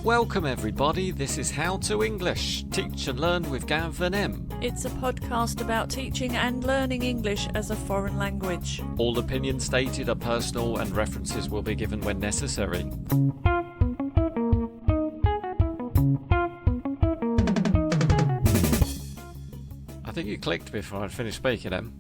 Welcome everybody, this is How to English, Teach and Learn with Gav and Em. It's a podcast about teaching and learning English as a foreign language. All opinions stated are personal and references will be given when necessary. I think you clicked before I finished speaking, Em.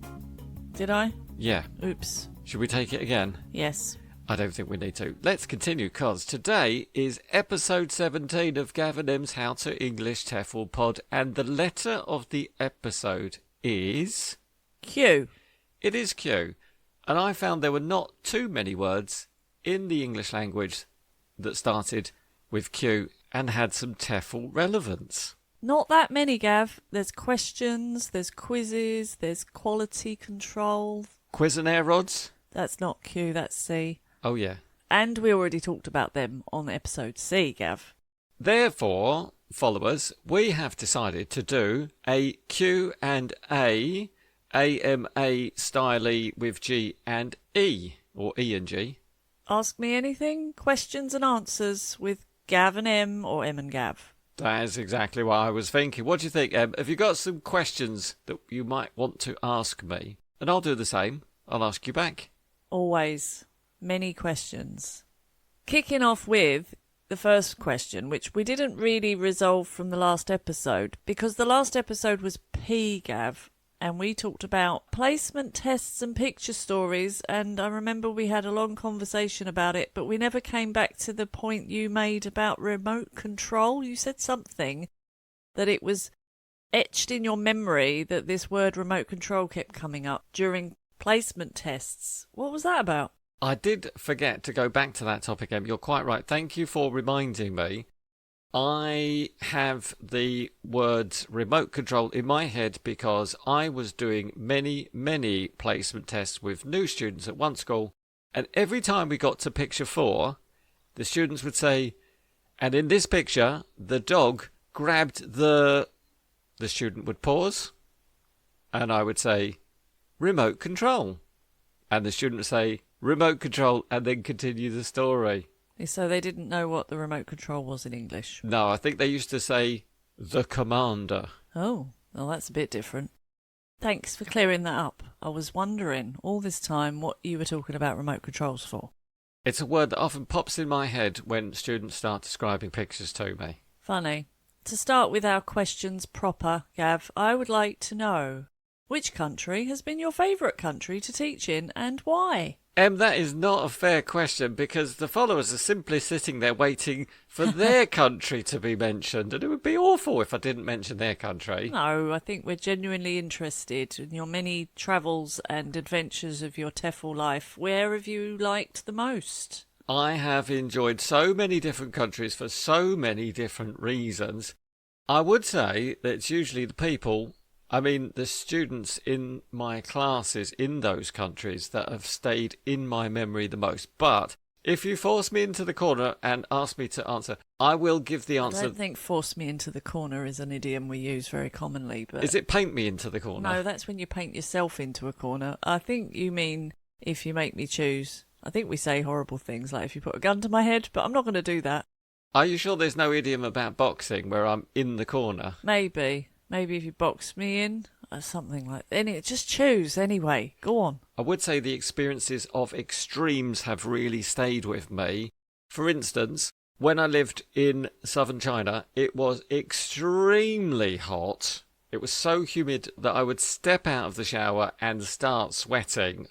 Did I? Yeah. Oops. Should we take it again? Yes. I don't think we need to. Let's continue, because today is episode 17 of Gav and Em's How to English TEFL Pod, and the letter of the episode is... Q. It is Q, and I found there were not too many words in the English language that started with Q and had some TEFL relevance. Not that many, Gav. There's questions, there's quizzes, there's quality control. Quiznaire rods? That's not Q, that's C. Oh, yeah. And we already talked about them on episode C, Gav. Therefore, followers, we have decided to do a Q&A, AMA style with G and E, or E and G. Ask me anything, questions and answers with Gav and Em or Em and Gav. That is exactly what I was thinking. What do you think, Em? Have you got some questions that you might want to ask me? And I'll do the same. I'll ask you back. Always. Many questions. Kicking off with the first question, which we didn't really resolve from the last episode, because the last episode was P, Gav, and we talked about placement tests and picture stories, and I remember we had a long conversation about it, but we never came back to the point you made about remote control. You said something that it was etched in your memory that this word remote control kept coming up during placement tests. What was that about? I did forget to go back to that topic, Em. You're quite right. Thank you for reminding me. I have the words remote control in my head because I was doing many placement tests with new students at one school, and every time we got to picture 4, the students would say, and in this picture, the dog grabbed the student would pause, and I would say, remote control. And the student would say, remote control, and then continue the story. So they didn't know what the remote control was in English? No, I think they used to say, the commander. Oh, well, that's a bit different. Thanks for clearing that up. I was wondering all this time what you were talking about remote controls for. It's a word that often pops in my head when students start describing pictures to me. Funny. To start with our questions proper, Gav, I would like to know, which country has been your favourite country to teach in and why? That is not a fair question, because the followers are simply sitting there waiting for their country to be mentioned, and it would be awful if I didn't mention their country. No, I think we're genuinely interested in your many travels and adventures of your TEFL life. Where have you liked the most? I have enjoyed so many different countries for so many different reasons. I would say that it's usually the people, the students in my classes in those countries that have stayed in my memory the most. But if you force me into the corner and ask me to answer, I will give the answer. I don't think force me into the corner is an idiom we use very commonly. But is it paint me into the corner? No, that's when you paint yourself into a corner. I think you mean if you make me choose. I think we say horrible things like if you put a gun to my head, but I'm not going to do that. Are you sure there's no idiom about boxing where I'm in the corner? Maybe if you box me in, or something like that. Just choose anyway. Go on. I would say the experiences of extremes have really stayed with me. For instance, when I lived in southern China, it was extremely hot. It was so humid that I would step out of the shower and start sweating.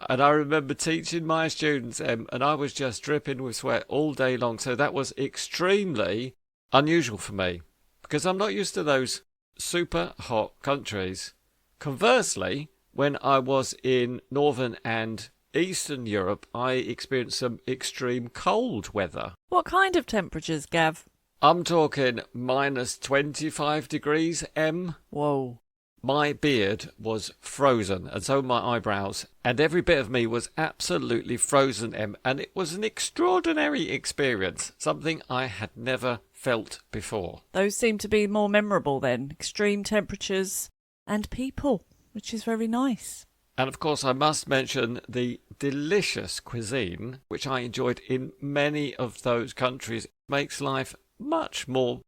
And I remember teaching my students, and I was just dripping with sweat all day long. So that was extremely unusual for me, because I'm not used to those super hot countries. Conversely, when I was in Northern and Eastern Europe, I experienced some extreme cold weather. What kind of temperatures, Gav? I'm talking minus 25 degrees, Em. Whoa. My beard was frozen, and so were my eyebrows, and every bit of me was absolutely frozen, Em, and it was an extraordinary experience, something I had never felt before. Those seem to be more memorable then. Extreme temperatures and people, which is very nice. And of course, I must mention the delicious cuisine, which I enjoyed in many of those countries. It makes life much more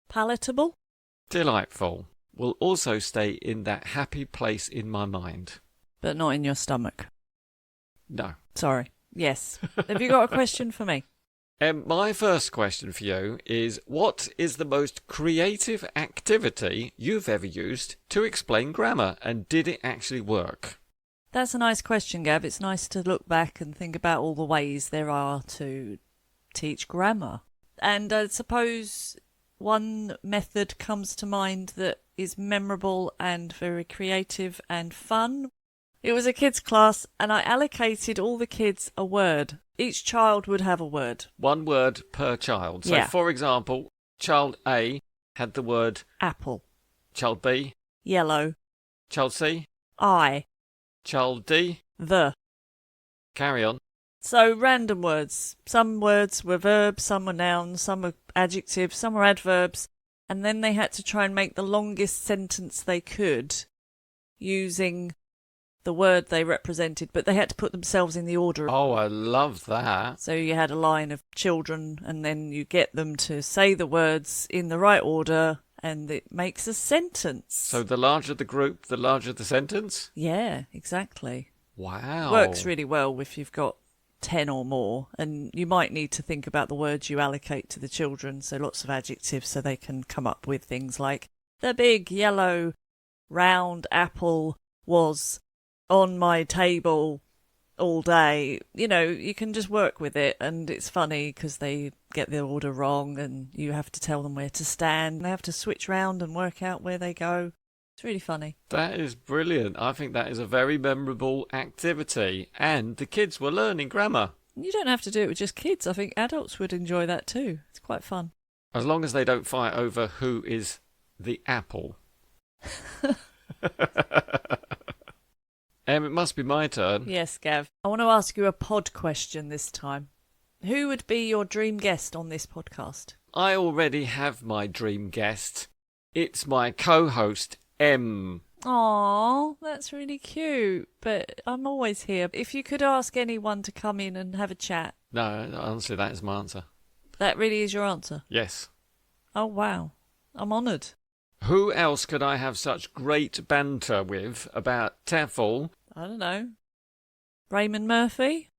Palatable? delightful. Will also stay in that happy place in my mind. But not in your stomach. No. Sorry. Yes. Have you got a question for me? My first question for you is, what is the most creative activity you've ever used to explain grammar, and did it actually work? That's a nice question, Gav. It's nice to look back and think about all the ways there are to teach grammar. And I suppose one method comes to mind that is memorable and very creative and fun. It was a kids' class, and I allocated all the kids a word. Each child would have a word. One word per child. So, Yeah. for example, child A had the word Apple. child B, Yellow. child C, I. child D. The. Carry on. So random words. Some words were verbs, some were nouns, some were adjectives, some were adverbs. And then they had to try and make the longest sentence they could using the word they represented, but they had to put themselves in the order. Oh, I love that. So you had a line of children, and then you get them to say the words in the right order, and it makes a sentence. So the larger the group, the larger the sentence? Yeah, exactly. Wow. Works really well if you've got 10 or more, and you might need to think about the words you allocate to the children, so lots of adjectives so they can come up with things like the big yellow round apple was on my table all day. You know, you can just work with it, and it's funny because they get the order wrong and you have to tell them where to stand. They have to switch round and work out where they go. It's really funny. That is brilliant. I think that is a very memorable activity. And the kids were learning grammar. You don't have to do it with just kids. I think adults would enjoy that too. It's quite fun. As long as they don't fight over who is the apple. It must be my turn. Yes, Gav. I want to ask you a pod question this time. Who would be your dream guest on this podcast? I already have my dream guest. It's my co-host, Em. Aww, that's really cute. But I'm always here. If you could ask anyone to come in and have a chat. No, honestly, that is my answer. That really is your answer? Yes. Oh, wow. I'm honoured. Who else could I have such great banter with about TEFL? I don't know. Raymond Murphy?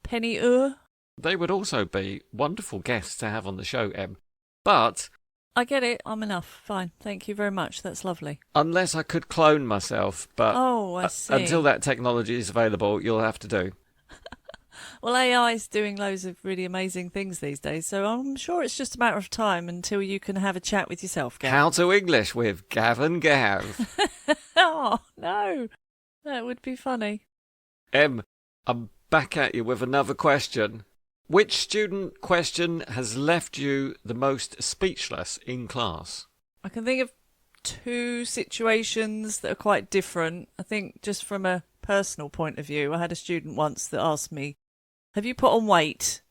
Penny Ur? They would also be wonderful guests to have on the show, Em. But I get it. I'm enough. Fine. Thank you very much. That's lovely. unless I could clone myself, but Oh, I see. until that technology is available, you'll have to do. Well, AI is doing loads of really amazing things these days, so I'm sure it's just a matter of time until you can have a chat with yourself, Gav. How to English with Gav and Gav. Oh, no. That would be funny. Em, I'm back at you with another question. Which student question has left you the most speechless in class? I can think of two situations that are quite different. I think just from a personal point of view, I had a student once that asked me, have you put on weight?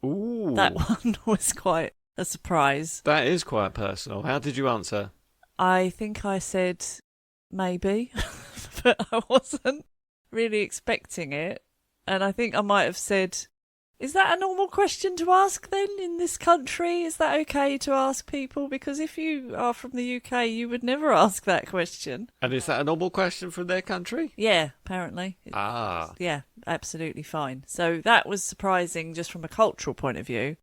Ooh. That one was quite a surprise. That is quite personal. How did you answer? I think I said maybe, but I wasn't really expecting it. And I think I might have said, is that a normal question to ask then in this country? Is that okay to ask people? Because if you are from the UK, you would never ask that question. And is that a normal question from their country? Yeah, apparently. Ah. Yeah, absolutely fine. So that was surprising just from a cultural point of view.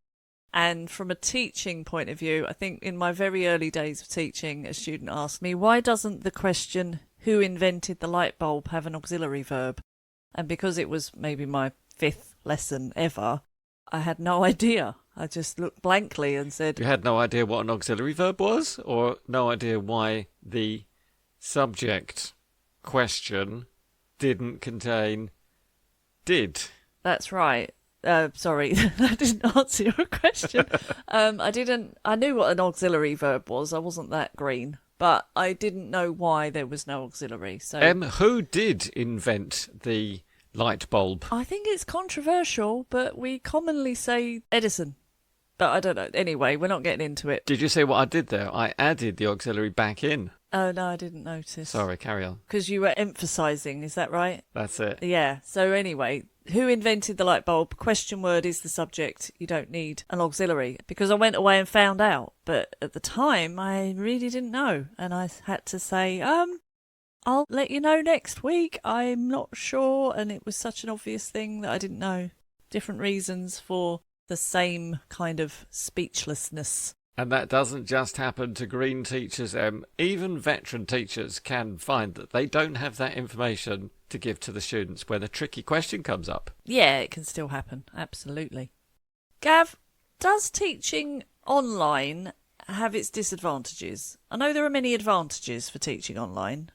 And from a teaching point of view, I think in my very early days of teaching, a student asked me, why doesn't the question, who invented the light bulb, have an auxiliary verb? And because it was maybe my 5th lesson ever, I had no idea. I just looked blankly and said... You had no idea what an auxiliary verb was? Or no idea why the subject question didn't contain did? That's right. Sorry, that didn't answer your question. I knew what an auxiliary verb was. I wasn't that green. But I didn't know why there was no auxiliary. So, Who did invent the light bulb? I think it's controversial, but we commonly say Edison. But I don't know. Anyway, we're not getting into it. Did you see what I did there? I added the auxiliary back in. Oh, no, I didn't notice. Sorry, carry on. Because you were emphasising, is that right? That's it. Yeah. So anyway, who invented the light bulb? Question word is the subject. You don't need an auxiliary. Because I went away and found out. But at the time, I really didn't know. And I had to say, I'll let you know next week. I'm not sure. And it was such an obvious thing that I didn't know. Different reasons for the same kind of speechlessness. And that doesn't just happen to green teachers, Em. Even veteran teachers can find that they don't have that information to give to the students when a tricky question comes up. Yeah, it can still happen. Absolutely. Gav, does teaching online have its disadvantages? I know there are many advantages for teaching online.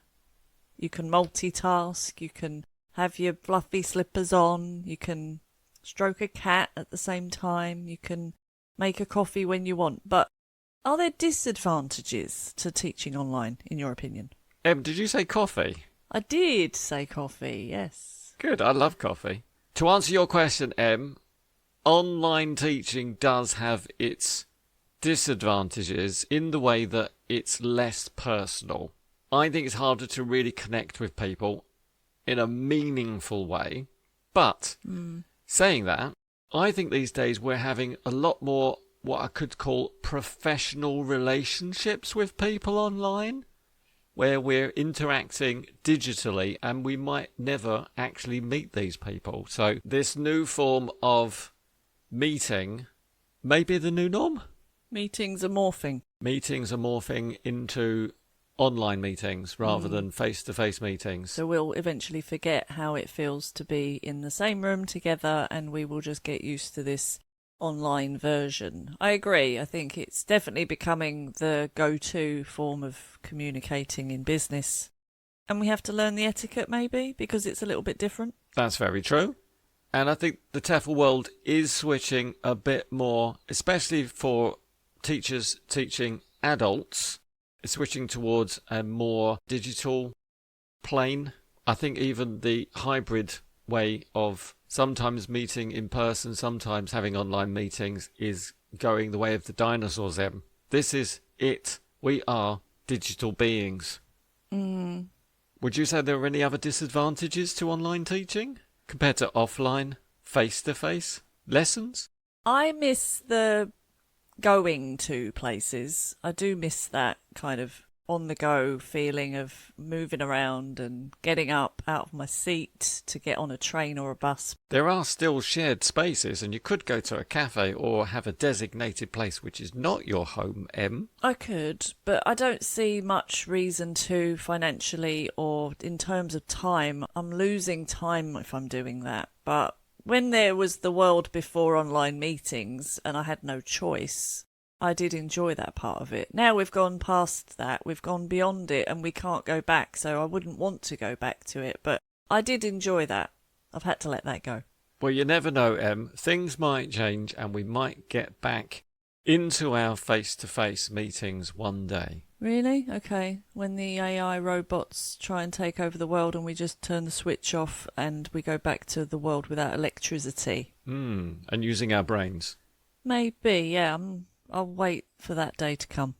You can multitask, you can have your fluffy slippers on, you can stroke a cat at the same time, you can make a coffee when you want. But are there disadvantages to teaching online, in your opinion? Em, did you say coffee? I did say coffee, yes. Good, I love coffee. To answer your question, Em, online teaching does have its disadvantages in the way that it's less personal. I think it's harder to really connect with people in a meaningful way. But saying that, I think these days we're having a lot more what I could call professional relationships with people online, where we're interacting digitally and we might never actually meet these people. So this new form of meeting may be the new norm. Meetings are morphing. Meetings are morphing into online meetings rather than face-to-face meetings. So we'll eventually forget how it feels to be in the same room together and we will just get used to this online version. I agree. I think it's definitely becoming the go-to form of communicating in business. And we have to learn the etiquette maybe because it's a little bit different. That's very true. And I think the TEFL world is switching a bit more, especially for teachers teaching adults, is switching towards a more digital plane. I think even the hybrid way of sometimes meeting in person, sometimes having online meetings is going the way of the dinosaurs, Em. This is it. We are digital beings. Would you say there are any other disadvantages to online teaching compared to offline, face-to-face lessons? I miss the going to places. I do miss that kind of on-the-go feeling of moving around and getting up out of my seat to get on a train or a bus. There are still shared spaces, and you could go to a cafe or have a designated place which is not your home, Em. I could, but I don't see much reason to financially or in terms of time. I'm losing time if I'm doing that. But when there was the world before online meetings and I had no choice, I did enjoy that part of it. Now we've gone past that, we've gone beyond it and we can't go back, so I wouldn't want to go back to it. But I did enjoy that. I've had to let that go. Well, you never know, Em. Things might change and we might get back into our face-to-face meetings one day. Really? Okay. When the AI robots try and take over the world and we just turn the switch off and we go back to the world without electricity. And using our brains. Maybe, yeah. I'll wait for that day to come.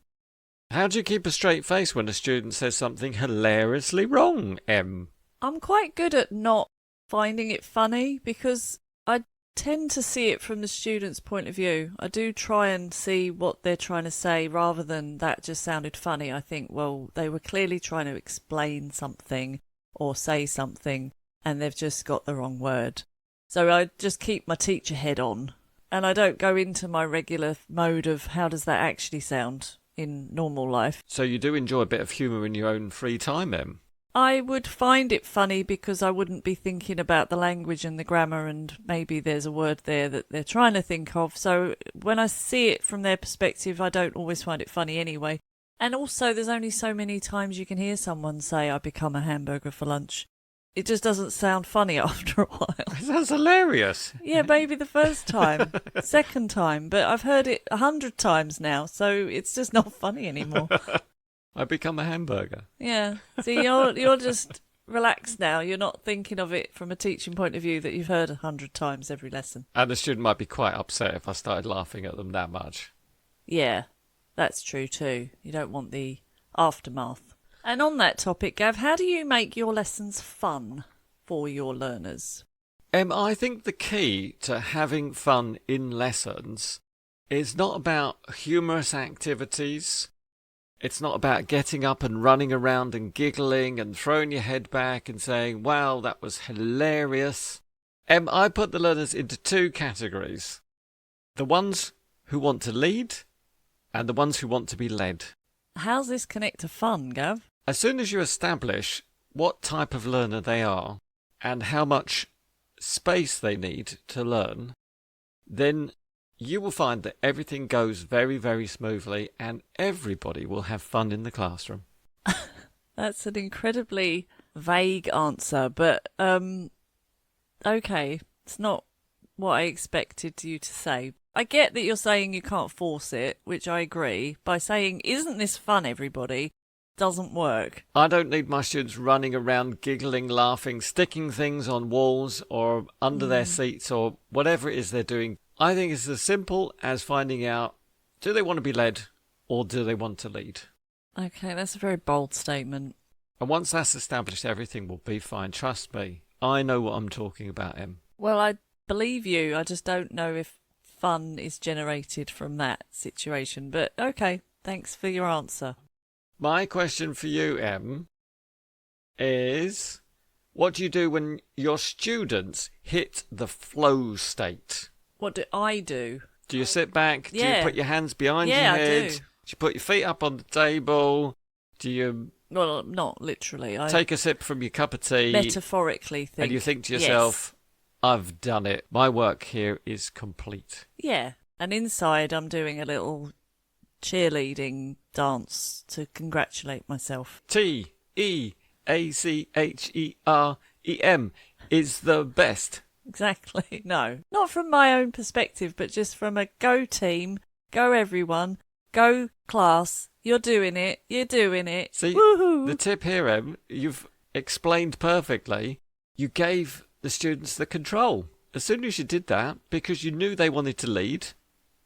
How do you keep a straight face when a student says something hilariously wrong, Em? I'm quite good at not finding it funny because I tend to see it from the student's point of view. I do try and see what they're trying to say rather than that just sounded funny. I think, well, they were clearly trying to explain something or say something and they've just got the wrong word. So I just keep my teacher head on. And I don't go into my regular mode of how does that actually sound in normal life. So you do enjoy a bit of humour in your own free time, Em? I would find it funny because I wouldn't be thinking about the language and the grammar and maybe there's a word there that they're trying to think of. So when I see it from their perspective, I don't always find it funny anyway. And also there's only so many times you can hear someone say, I become a hamburger for lunch. It just doesn't sound funny after a while. It sounds hilarious. Yeah, maybe the first time, second time, but I've heard it 100 times now, so it's just not funny anymore. I become a hamburger. Yeah, so you're just relaxed now. You're not thinking of it from a teaching point of view that you've heard 100 times every lesson. And the student might be quite upset if I started laughing at them that much. Yeah, that's true too. You don't want the aftermath. And on that topic, Gav, how do you make your lessons fun for your learners? I think the key to having fun in lessons is not about humorous activities. It's not about getting up and running around and giggling and throwing your head back and saying, wow, that was hilarious. I put the learners into two categories. The ones who want to lead and the ones who want to be led. How's this connect to fun, Gav? As soon as you establish what type of learner they are and how much space they need to learn, then you will find that everything goes very, very smoothly and everybody will have fun in the classroom. That's an incredibly vague answer, but okay, it's not what I expected you to say. I get that you're saying you can't force it, which I agree. By saying, isn't this fun, everybody, doesn't work. I don't need my students running around, giggling, laughing, sticking things on walls or under their seats or whatever it is they're doing. I think it's as simple as finding out, do they want to be led or do they want to lead? Okay, that's a very bold statement. And once that's established, everything will be fine. Trust me. I know what I'm talking about, Em. Well, I believe you. I just don't know if fun is generated from that situation. But okay, thanks for your answer. My question for you, Em, is what do you do when your students hit the flow state? What do I do? Do you sit back? Yeah. Do you put your hands behind your Yeah, I head? do. Do you put your feet up on the table? Do you Well, not literally. I take a sip from your cup of tea? metaphorically think. And you think to yourself, I've done it. My work here is complete. Yeah. And inside, I'm doing a little cheerleading dance to congratulate myself. TEACHEREM is the best. Exactly. No, not from my own perspective, but just from a go team, go everyone, go class. You're doing it. You're doing it. See, woohoo! the tip here, Em, you've explained perfectly. You gave the students the control. As soon as you did that, because you knew they wanted to lead,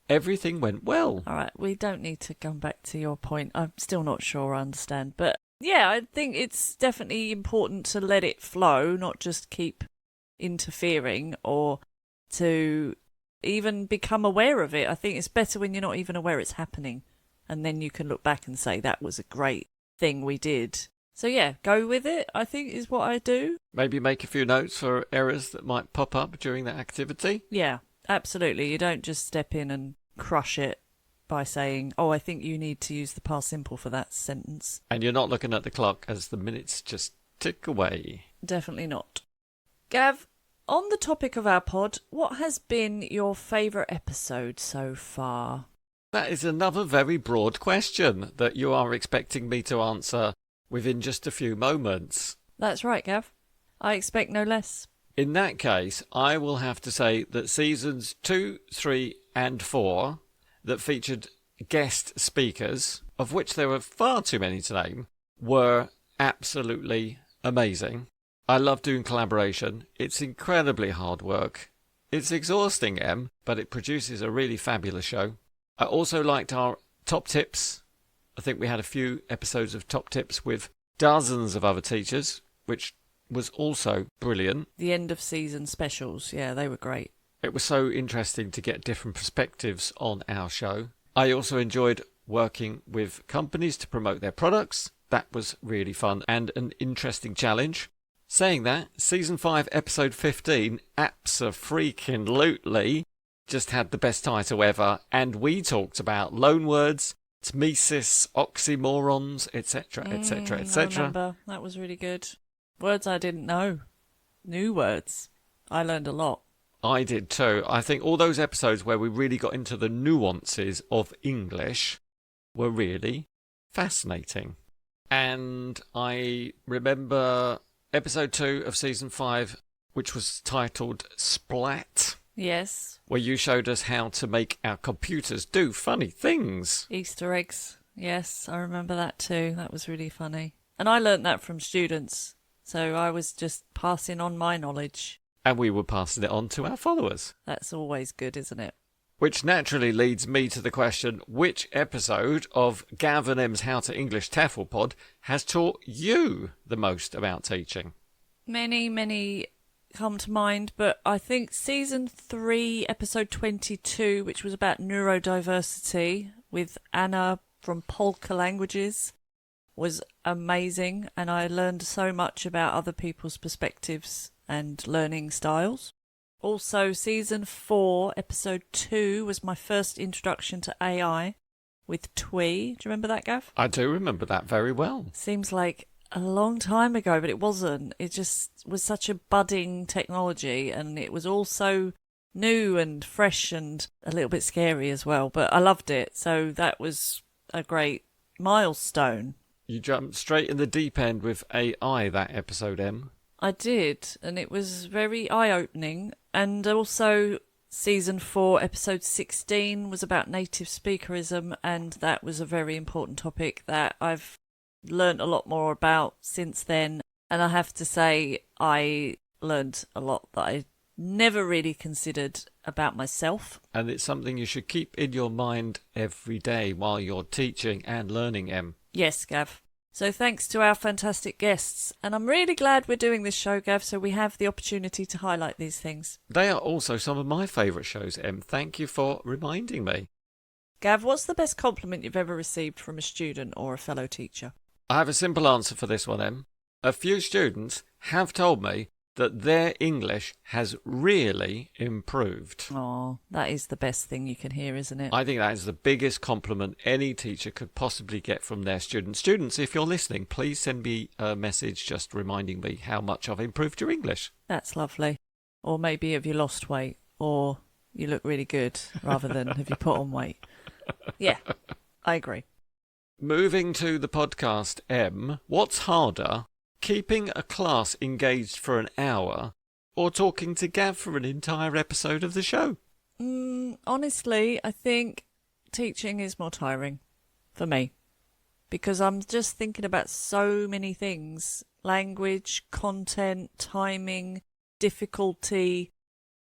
everything went well. All right, we don't need to come back to your point. I'm still not sure I understand. But yeah, I think it's definitely important to let it flow, not just keep interfering or to even become aware of it. I think it's better when you're not even aware it's happening. And then you can look back and say, that was a great thing we did. So yeah, go with it, I think is what I do. Maybe make a few notes for errors that might pop up during that activity. Yeah, absolutely. You don't just step in and crush it by saying, oh, I think you need to use the past simple for that sentence. And you're not looking at the clock as the minutes just tick away. Definitely not. Gav, on the topic of our pod, what has been your favourite episode so far? That is another very broad question that you are expecting me to answer within just a few moments. That's right, Gav. I expect no less. In that case, I will have to say that seasons 2, 3 and 4 that featured guest speakers, of which there were far too many to name, were absolutely amazing. I love doing collaboration. It's incredibly hard work. It's exhausting, Em, but it produces a really fabulous show. I also liked our top tips. I think we had a few episodes of top tips with dozens of other teachers, which was also brilliant. The end of season specials, yeah, they were great. It was so interesting to get different perspectives on our show. I also enjoyed working with companies to promote their products. That was really fun and an interesting challenge. Saying that, season 5, episode 15, abso-freaking-lutely, just had the best title ever, and we talked about loanwords, tmesis, oxymorons, etc., etc., I etc. remember. That was really good. Words I didn't know. New words. I learned a lot. I did too. I think all those episodes where we really got into the nuances of English were really fascinating. And I remember episode 2 of season 5, which was titled Splat. Yes. Where you showed us how to make our computers do funny things. Easter eggs. Yes, I remember that too. That was really funny. And I learnt that from students. So I was just passing on my knowledge. And we were passing it on to our followers. That's always good, isn't it? Which naturally leads me to the question, which episode of Gav and Em's How to English TEFL pod has taught you the most about teaching? Many come to mind, but I think season 3, episode 22, which was about neurodiversity with Anna from Polka Languages, was amazing, and I learned so much about other people's perspectives and learning styles. Also, season 4, episode 2 was my first introduction to AI with Twee. Do you remember that, Gav? I do remember that very well. Seems like a long time ago, but it wasn't. It just was such a budding technology, and it was all so new and fresh and a little bit scary as well, but I loved it. So that was a great milestone. You jumped straight in the deep end with AI that episode, Em. I did, and it was very eye-opening. And also season 4, episode 16 was about native speakerism, and that was a very important topic that I've learnt a lot more about since then. And I have to say, I learned a lot that I never really considered about myself. And it's something you should keep in your mind every day while you're teaching and learning, Em. Yes, Gav. So thanks to our fantastic guests. And I'm really glad we're doing this show, Gav, so we have the opportunity to highlight these things. They are also some of my favourite shows, Em. Thank you for reminding me. Gav, what's the best compliment you've ever received from a student or a fellow teacher? I have a simple answer for this one, Em. A few students have told me that their English has really improved. Oh, that is the best thing you can hear, isn't it? I think that is the biggest compliment any teacher could possibly get from their students. Students, if you're listening, please send me a message just reminding me how much I've improved your English. That's lovely. Or maybe have you lost weight, or you look really good, rather than have you put on weight. Yeah, I agree. Moving to the podcast, Em, what's harder, keeping a class engaged for an hour or talking to Gav for an entire episode of the show? Honestly, I think teaching is more tiring for me, because I'm just thinking about so many things: language, content, timing, difficulty,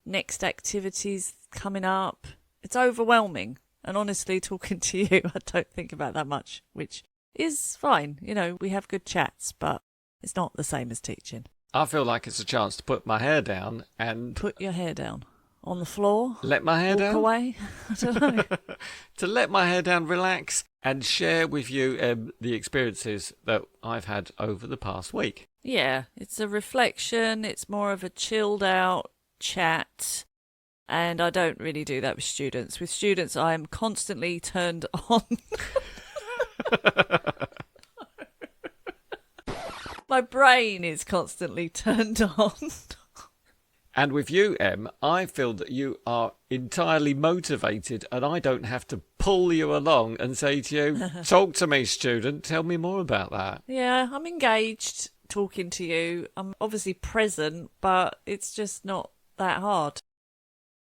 next activities coming up. It's overwhelming. And honestly, talking to you, I don't think about that much, which is fine. You know, we have good chats, but it's not the same as teaching. I feel like it's a chance to put my hair down and... Put your hair down. On the floor? Let my hair down? Walk away? I don't know. To let my hair down, relax, and share with you the experiences that I've had over the past week. Yeah, it's a reflection. It's more of a chilled out chat. And I don't really do that with students. With students, I am constantly turned on. My brain is constantly turned on. And with you, Em, I feel that you are entirely motivated and I don't have to pull you along and say to you, talk to me, student, tell me more about that. Yeah, I'm engaged talking to you. I'm obviously present, but it's just not that hard.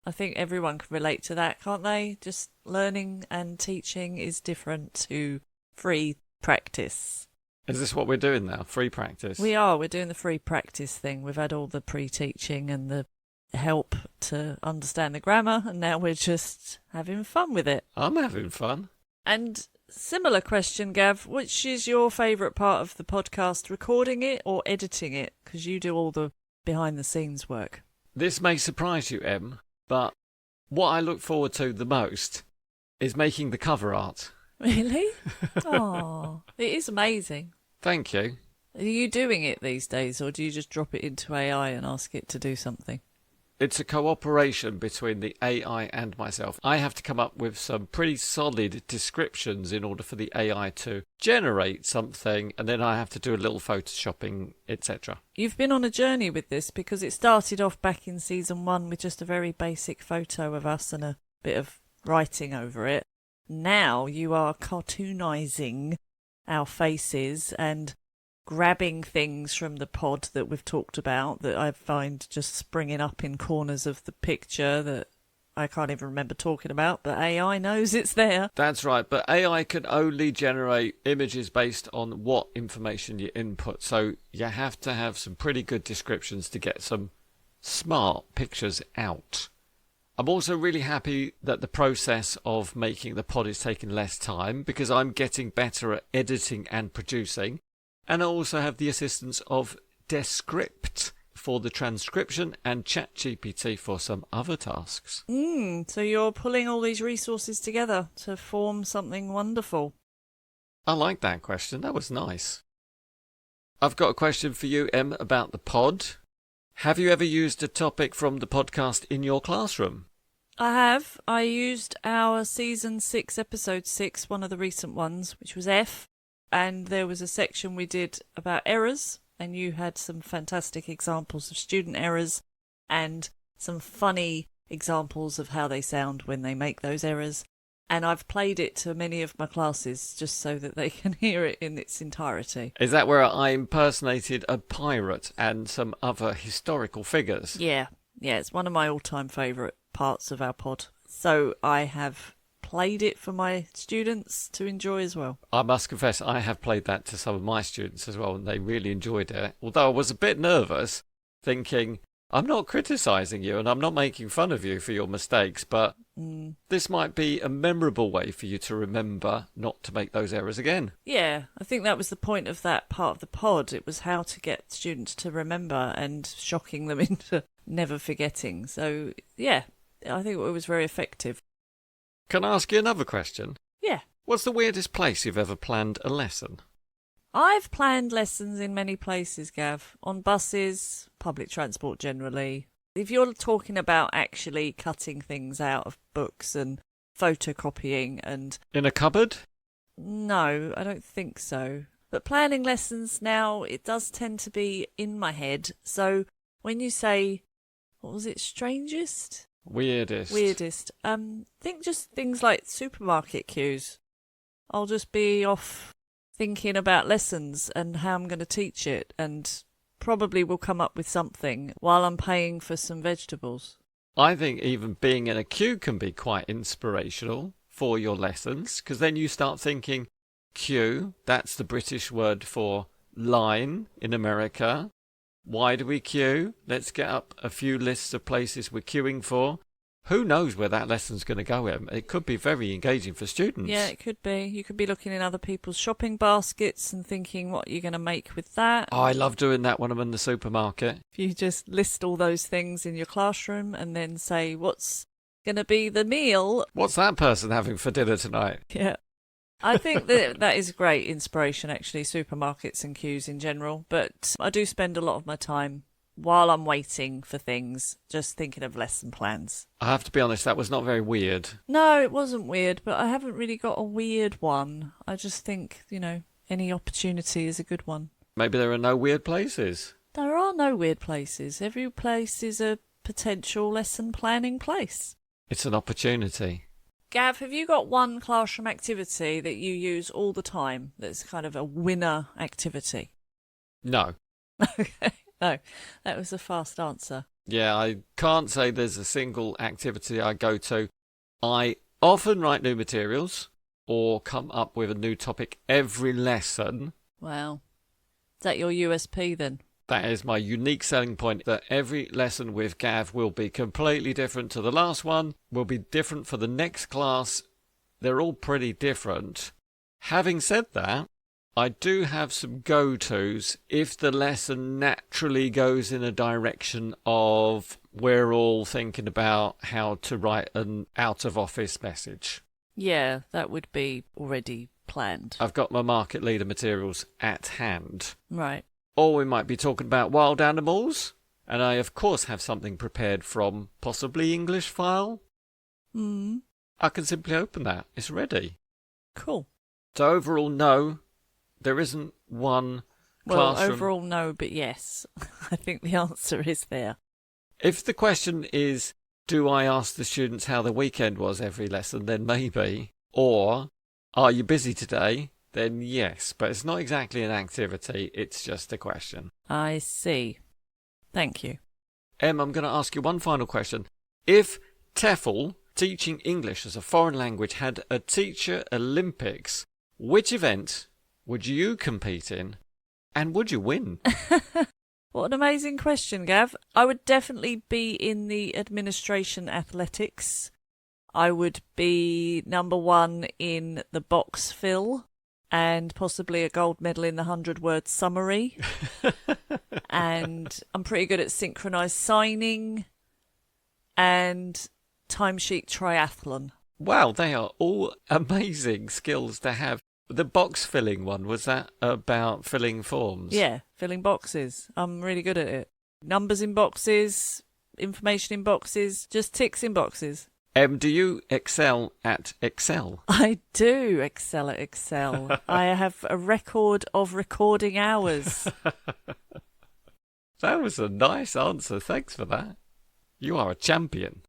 I think everyone can relate to that, can't they? Just learning and teaching is different to free practice. Is this what we're doing now? Free practice? We are. We're doing the free practice thing. We've had all the pre-teaching and the help to understand the grammar, and now we're just having fun with it. I'm having fun. And similar question, Gav, which is your favourite part of the podcast, recording it or editing it? Because you do all the behind-the-scenes work. This may surprise you, Em, but what I look forward to the most is making the cover art. Really? Oh, it is amazing. Thank you. Are you doing it these days, or do you just drop it into AI and ask it to do something? It's a cooperation between the AI and myself. I have to come up with some pretty solid descriptions in order for the AI to generate something, and then I have to do a little photoshopping, etc. You've been on a journey with this, because it started off back in season 1 with just a very basic photo of us and a bit of writing over it. Now you are cartoonising our faces and grabbing things from the pod that we've talked about that I find just springing up in corners of the picture that I can't even remember talking about, but AI knows it's there. That's right, but AI can only generate images based on what information you input, so you have to have some pretty good descriptions to get some smart pictures out. I'm also really happy that the process of making the pod is taking less time because I'm getting better at editing and producing. And I also have the assistance of Descript for the transcription and ChatGPT for some other tasks. So you're pulling all these resources together to form something wonderful. I like that question. That was nice. I've got a question for you, Em, about the pod. Have you ever used a topic from the podcast in your classroom? I have. I used our season 6, episode 6, one of the recent ones, which was F. And there was a section we did about errors. And you had some fantastic examples of student errors and some funny examples of how they sound when they make those errors. And I've played it to many of my classes just so that they can hear it in its entirety. Is that where I impersonated a pirate and some other historical figures? Yeah, it's one of my all-time favourite parts of our pod. So I have played it for my students to enjoy as well. I must confess, I have played that to some of my students as well, and they really enjoyed it. Although I was a bit nervous, thinking, I'm not criticising you and I'm not making fun of you for your mistakes, but this might be a memorable way for you to remember not to make those errors again. Yeah, I think that was the point of that part of the pod. It was how to get students to remember and shocking them into never forgetting. So, yeah, I think it was very effective. Can I ask you another question? Yeah. What's the weirdest place you've ever planned a lesson? I've planned lessons in many places, Gav. On buses, public transport generally. If you're talking about actually cutting things out of books and photocopying and... In a cupboard? No, I don't think so. But planning lessons now, it does tend to be in my head. So when you say, what was it, strangest? Weirdest. Think just things like supermarket queues. I'll just be off thinking about lessons and how I'm going to teach it, and probably will come up with something while I'm paying for some vegetables. I think even being in a queue can be quite inspirational for your lessons, because then you start thinking, queue, that's the British word for line in America. Why do we queue? Let's get up a few lists of places we're queuing for. Who knows where that lesson's going to go, Em? It could be very engaging for students. Yeah, it could be. You could be looking in other people's shopping baskets and thinking what you're going to make with that. Oh, I love doing that when I'm in the supermarket. If you just list all those things in your classroom and then say, what's going to be the meal? What's that person having for dinner tonight? Yeah. I think that is great inspiration, actually, supermarkets and queues in general. But I do spend a lot of my time while I'm waiting for things just thinking of lesson plans. I have to be honest, that was not very weird. No, it wasn't weird, but I haven't really got a weird one. I just think, any opportunity is a good one. Maybe there are no weird places. There are no weird places. Every place is a potential lesson planning place. It's an opportunity. Gav, have you got one classroom activity that you use all the time that's kind of a winner activity? No. Okay. No, that was a fast answer. Yeah, I can't say there's a single activity I go to. I often write new materials or come up with a new topic every lesson. Wow. Is that your USP then? That is my unique selling point, that every lesson with Gav will be completely different to the last one, will be different for the next class. They're all pretty different. Having said that, I do have some go-tos if the lesson naturally goes in a direction of we're all thinking about how to write an out-of-office message. Yeah, that would be already planned. I've got my market leader materials at hand. Right. Or we might be talking about wild animals, and I of course have something prepared from possibly English file. I can simply open that. It's ready. Cool. So overall, no, there isn't one classroom. Well, overall, no, but yes. I think the answer is there. If the question is, do I ask the students how the weekend was every lesson, then maybe. Or, are you busy today? Then yes, but it's not exactly an activity, it's just a question. I see. Thank you. Em, I'm going to ask you one final question. If TEFL, teaching English as a foreign language, had a Teacher Olympics, which event would you compete in and would you win? What an amazing question, Gav. I would definitely be in the administration athletics. I would be number 1 in the box fill and possibly a gold medal in the 100-word summary. And I'm pretty good at synchronised signing and timesheet triathlon. Wow, they are all amazing skills to have. The box filling one, was that about filling forms? Yeah, filling boxes. I'm really good at it. Numbers in boxes, information in boxes, just ticks in boxes. Do you excel at Excel? I do excel at Excel. I have a record of recording hours. That was a nice answer. Thanks for that. You are a champion.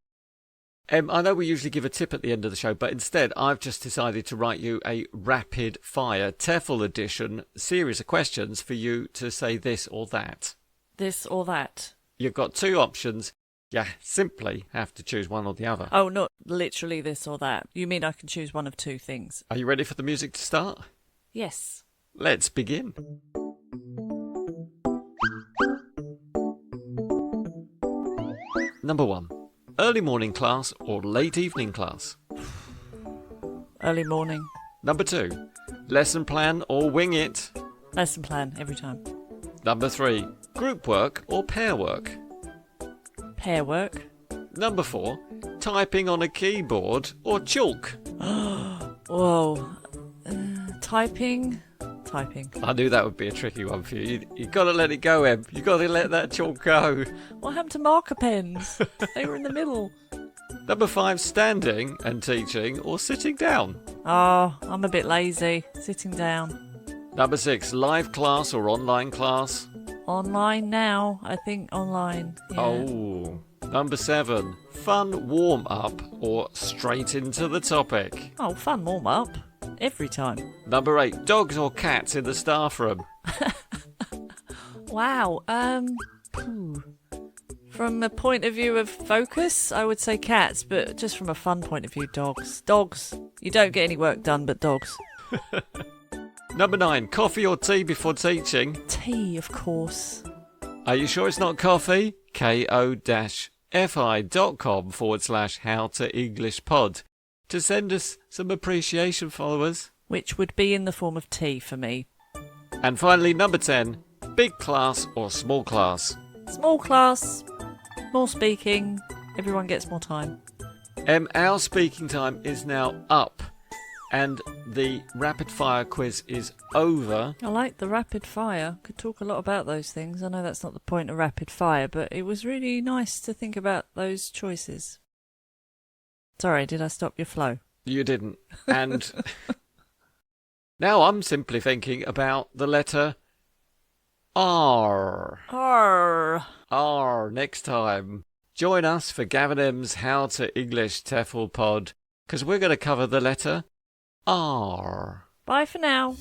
I know we usually give a tip at the end of the show, but instead I've just decided to write you a rapid fire TEFL edition series of questions for you to say this or that. This or that. You've got 2 options. You simply have to choose one or the other. Oh, not literally this or that. You mean I can choose one of 2 things? Are you ready for the music to start? Yes. Let's begin. Number 1. Early morning class or late evening class? Early morning. Number 2. Lesson plan or wing it? Lesson plan, every time. Number 3. Group work or pair work? Pair work. Number 4. Typing on a keyboard or chalk? Whoa. Typing. I knew that would be a tricky one for you. You got to let it go, Em. You got to let that chalk go. What happened to marker pens? They were in the middle. Number 5. Standing and teaching or sitting down? Oh, I'm a bit lazy. Sitting down. Number 6. Live class or online class? Online now. I think online. Yeah. Oh. Number 7. Fun warm-up or straight into the topic? Oh, fun warm-up. Every time. Number 8. Dogs or cats in the staff room? Wow. From a point of view of focus, I would say cats, but just from a fun point of view, dogs. Dogs. You don't get any work done, but dogs. Number 9. Coffee or tea before teaching? Tea, of course. Are you sure it's not coffee? ko-fi.com/howtoenglishpod to send us some appreciation followers. Which would be in the form of tea for me. And finally, number 10. Big class or small class? Small class. More speaking. Everyone gets more time. Our speaking time is now up. And the rapid fire quiz is over. I like the rapid fire. Could talk a lot about those things. I know that's not the point of rapid fire, but it was really nice to think about those choices. Sorry, did I stop your flow? You didn't. And now I'm simply thinking about the letter R. R. R next time. Join us for Gav and Em's How to English TEFL Pod, because we're going to cover the letter R. Bye for now.